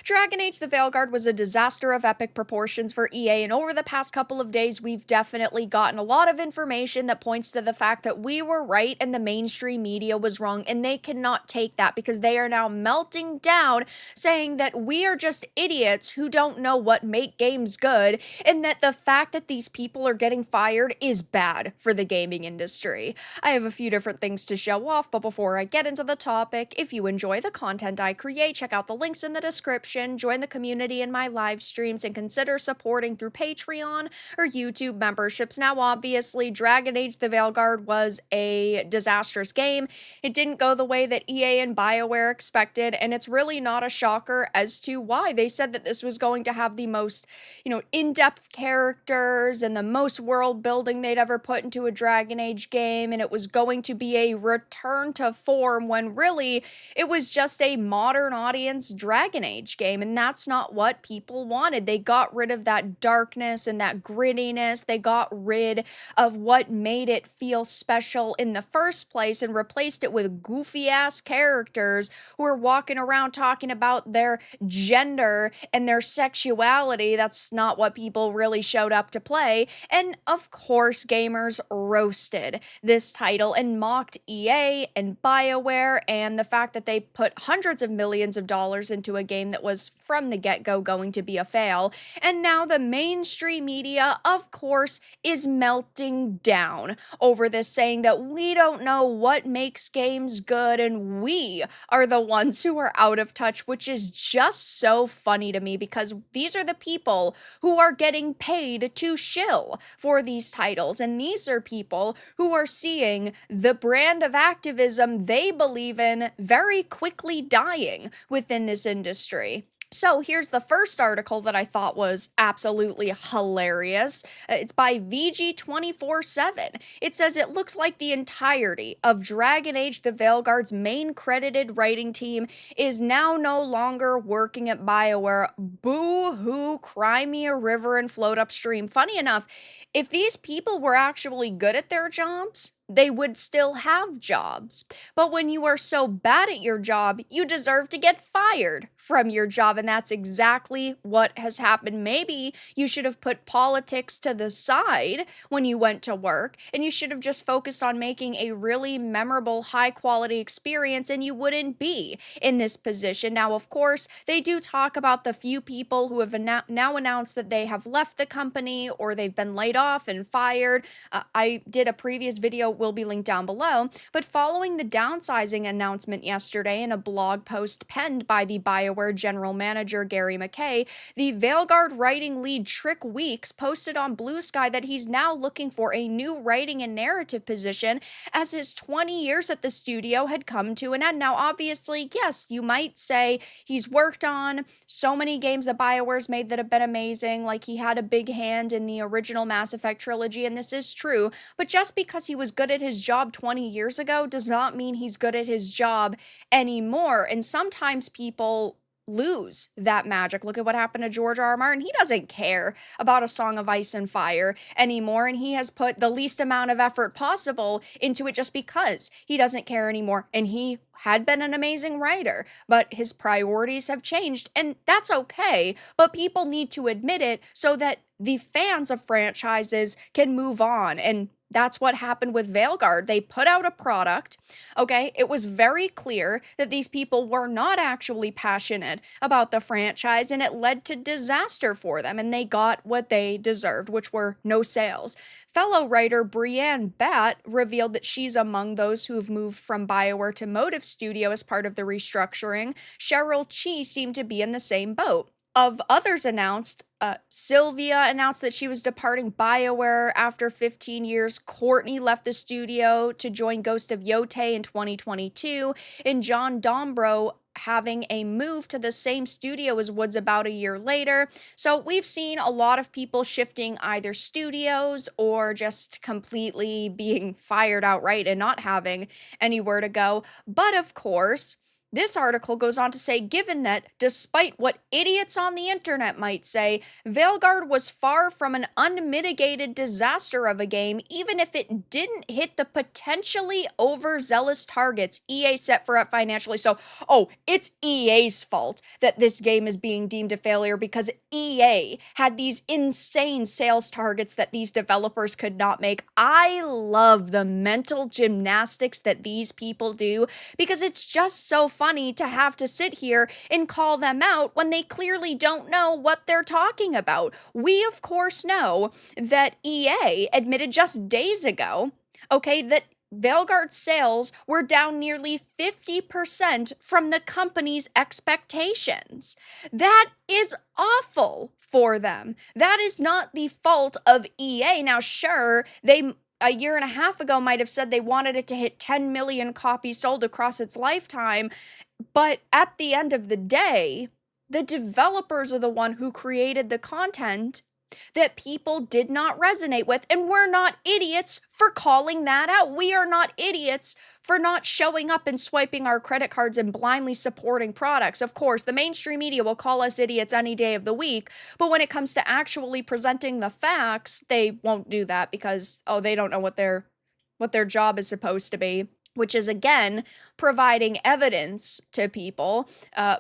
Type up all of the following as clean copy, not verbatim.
Dragon Age: The Veilguard was a disaster of epic proportions for EA, and over the past couple of days, we've definitely gotten a lot of information that points to the fact that we were right and the mainstream media was wrong, and they cannot take that because they are now melting down, saying that we are just idiots who don't know what make games good, and that the fact that these people are getting fired is bad for the gaming industry. I have a few different things to show off, but before I get into the topic, if you enjoy the content I create, check out the links in the description, join the community in my live streams, and consider supporting through Patreon or YouTube memberships. Now, obviously, Dragon Age: The Veilguard was a disastrous game. It didn't go the way that EA and BioWare expected, and it's really not a shocker as to why. They said that this was going to have the most, in-depth characters and the most world building they'd ever put into a Dragon Age game, and it was going to be a return to form when really it was just a modern audience Dragon Age game, and that's not what people wanted. They got rid of that darkness and that grittiness. They got rid of what made it feel special in the first place and replaced it with goofy-ass characters who are walking around talking about their gender and their sexuality. That's not what people really showed up to play. And of course, gamers roasted this title and mocked EA and BioWare and the fact that they put hundreds of millions of dollars into a game that was from the get-go going to be a fail. And now the mainstream media, of course, is melting down over this, saying that we don't know what makes games good and we are the ones who are out of touch, which is just so funny to me because these are the people who are getting paid to shill for these titles, and these are people who are seeing the brand of activism they believe in very quickly dying within this industry. So here's the first article that I thought was absolutely hilarious. It's by VG247. It says it looks like the entirety of Dragon Age: The Veilguard's main credited writing team is now no longer working at BioWare. Boo-hoo, cry me a river and float upstream. Funny enough, if these people were actually good at their jobs, they would still have jobs. But when you are so bad at your job, you deserve to get fired from your job, and that's exactly what has happened. Maybe you should have put politics to the side when you went to work, and you should have just focused on making a really memorable, high-quality experience, and you wouldn't be in this position. Now, of course, they do talk about the few people who have now announced that they have left the company or they've been laid off and fired. I did a previous video, will be linked down below, but following the downsizing announcement yesterday in a blog post penned by the BioWare general manager Gary McKay, the Veilguard writing lead Trick Weeks posted on Blue Sky that he's now looking for a new writing and narrative position as his 20 years at the studio had come to an end. Now, obviously, yes, you might say he's worked on so many games that BioWare's made that have been amazing, like he had a big hand in the original Mass Effect trilogy, and this is true, but just because he was good at his job 20 years ago does not mean he's good at his job anymore. And sometimes people lose that magic. Look at what happened to George R. R. Martin. He doesn't care about A Song of Ice and Fire anymore, and he has put the least amount of effort possible into it just because he doesn't care anymore. And he had been an amazing writer, but his priorities have changed, and that's okay, but people need to admit it so that the fans of franchises can move on. And that's what happened with Veilguard. They put out a product, okay? It was very clear that these people were not actually passionate about the franchise, and it led to disaster for them, and they got what they deserved, which were no sales. Fellow writer Brienne Batt revealed that she's among those who have moved from BioWare to Motive Studio as part of the restructuring. Cheryl Chi seemed to be in the same boat. Of others announced, Sylvia announced that she was departing BioWare after 15 years. Courtney left the studio to join Ghost of Yotei in 2022. And John Dombrow having a move to the same studio as Woods about a year later. So we've seen a lot of people shifting either studios or just completely being fired outright and not having anywhere to go. But of course, This article goes on to say, given that, despite what idiots on the internet might say, Veilguard was far from an unmitigated disaster of a game, even if it didn't hit the potentially overzealous targets EA set for it financially. So, it's EA's fault that this game is being deemed a failure because EA had these insane sales targets that these developers could not make. I love the mental gymnastics that these people do because it's just so funny to have to sit here and call them out when they clearly don't know what they're talking about. We, of course, know that EA admitted just days ago, that Veilguard sales were down nearly 50% from the company's expectations. That is awful for them. That is not the fault of EA. Now, sure, they a year and a half ago might have said they wanted it to hit 10 million copies sold across its lifetime, but at the end of the day, the developers are the one who created the content that people did not resonate with, and we're not idiots for calling that out. We are not idiots for not showing up and swiping our credit cards and blindly supporting products. Of course, the mainstream media will call us idiots any day of the week, but when it comes to actually presenting the facts, they won't do that because, they don't know what their job is supposed to be, which is, again, providing evidence to people.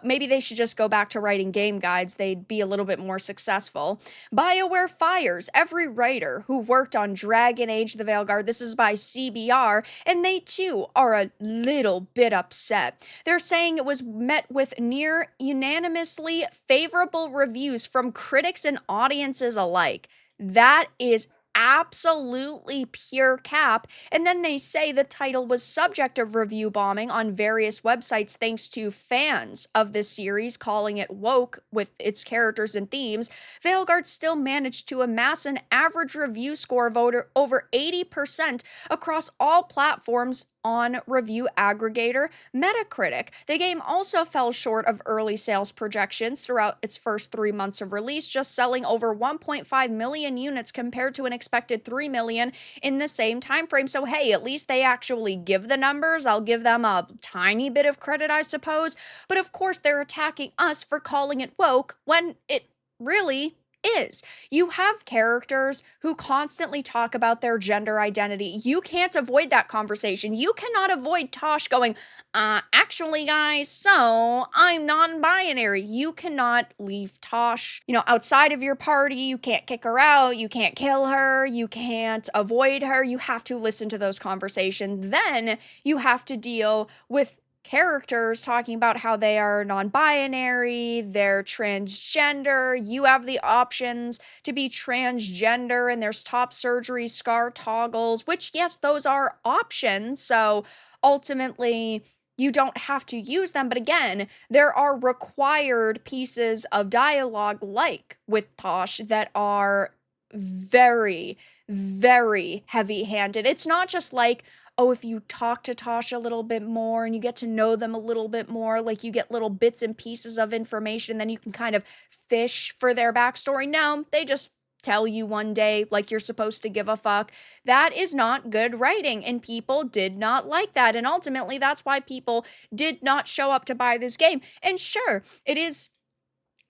Maybe they should just go back to writing game guides. They'd be a little bit more successful. BioWare fires every writer who worked on Dragon Age the Veilguard. This is by CBR, and they, too, are a little bit upset. They're saying it was met with near unanimously favorable reviews from critics and audiences alike. That is absolutely pure cap. And then they say the title was subject of review bombing on various websites thanks to fans of this series calling it woke with its characters and themes. Veilguard still managed to amass an average review score of over 80% across all platforms on review aggregator Metacritic. The game also fell short of early sales projections throughout its first 3 months of release, just selling over 1.5 million units compared to an expected 3 million in the same time frame. So hey, at least they actually give the numbers. I'll give them a tiny bit of credit, I suppose. But of course, they're attacking us for calling it woke when it really is. You have characters who constantly talk about their gender identity. You can't avoid that conversation. You cannot avoid Tosh going, actually, guys, so I'm non-binary. You cannot leave Tosh, outside of your party. You can't kick her out. You can't kill her. You can't avoid her. You have to listen to those conversations. Then you have to deal with characters talking about how they are non-binary, they're transgender. You have the options to be transgender, and there's top surgery scar toggles, which, yes, those are options. So ultimately, you don't have to use them. But again, there are required pieces of dialogue, like with Tosh, that are very, very heavy-handed. It's not just like, if you talk to Tosh a little bit more and you get to know them a little bit more, like you get little bits and pieces of information, then you can kind of fish for their backstory. No, they just tell you one day like you're supposed to give a fuck. That is not good writing, and people did not like that. And ultimately, that's why people did not show up to buy this game. And sure, it is,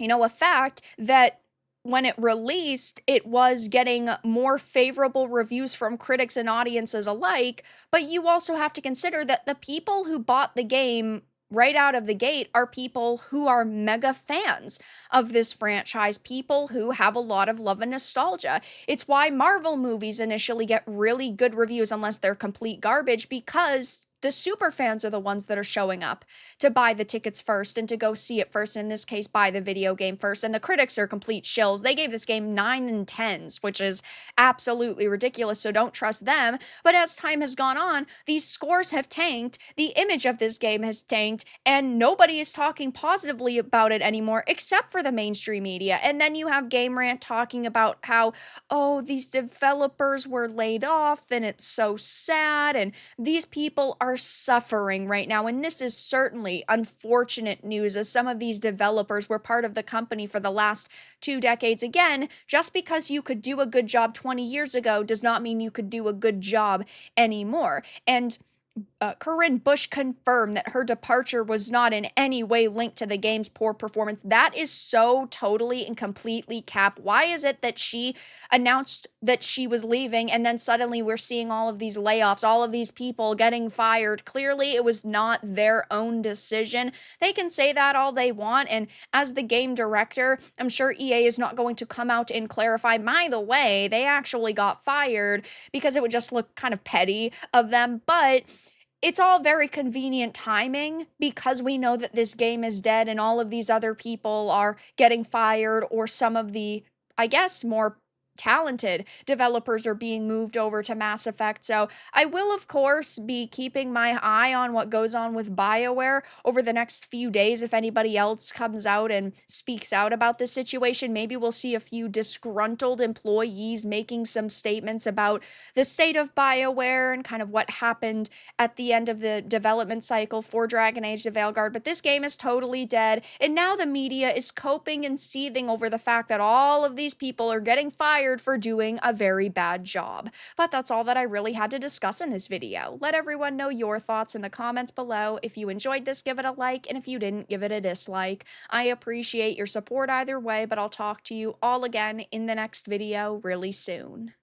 a fact that when it released, it was getting more favorable reviews from critics and audiences alike, but you also have to consider that the people who bought the game right out of the gate are people who are mega fans of this franchise, people who have a lot of love and nostalgia. It's why Marvel movies initially get really good reviews unless they're complete garbage, because the super fans are the ones that are showing up to buy the tickets first and to go see it first, in this case, buy the video game first. And the critics are complete shills. They gave this game 9 and 10s, which is absolutely ridiculous, so don't trust them. But as time has gone on, these scores have tanked, the image of this game has tanked, and nobody is talking positively about it anymore except for the mainstream media. And then you have Game Rant talking about how, these developers were laid off and it's so sad, and these people are suffering right now. And this is certainly unfortunate news, as some of these developers were part of the company for the last 2 decades. Again, just because you could do a good job 20 years ago does not mean you could do a good job anymore. And Corinne Bush confirmed that her departure was not in any way linked to the game's poor performance. That is so totally and completely cap. Why is it that she announced that she was leaving and then suddenly we're seeing all of these layoffs, all of these people getting fired? Clearly, it was not their own decision. They can say that all they want. And as the game director, I'm sure EA is not going to come out and clarify, by the way, they actually got fired, because it would just look kind of petty of them. But it's all very convenient timing because we know that this game is dead and all of these other people are getting fired, or some of the, I guess, more talented developers are being moved over to Mass Effect. So I will, of course, be keeping my eye on what goes on with BioWare over the next few days. If anybody else comes out and speaks out about this situation, maybe we'll see a few disgruntled employees making some statements about the state of BioWare and kind of what happened at the end of the development cycle for Dragon Age the Veilguard. But this game is totally dead, and now the media is coping and seething over the fact that all of these people are getting fired for doing a very bad job. But that's all that I really had to discuss in this video. Let everyone know your thoughts in the comments below. If you enjoyed this, give it a like, and if you didn't, give it a dislike. I appreciate your support either way, but I'll talk to you all again in the next video really soon.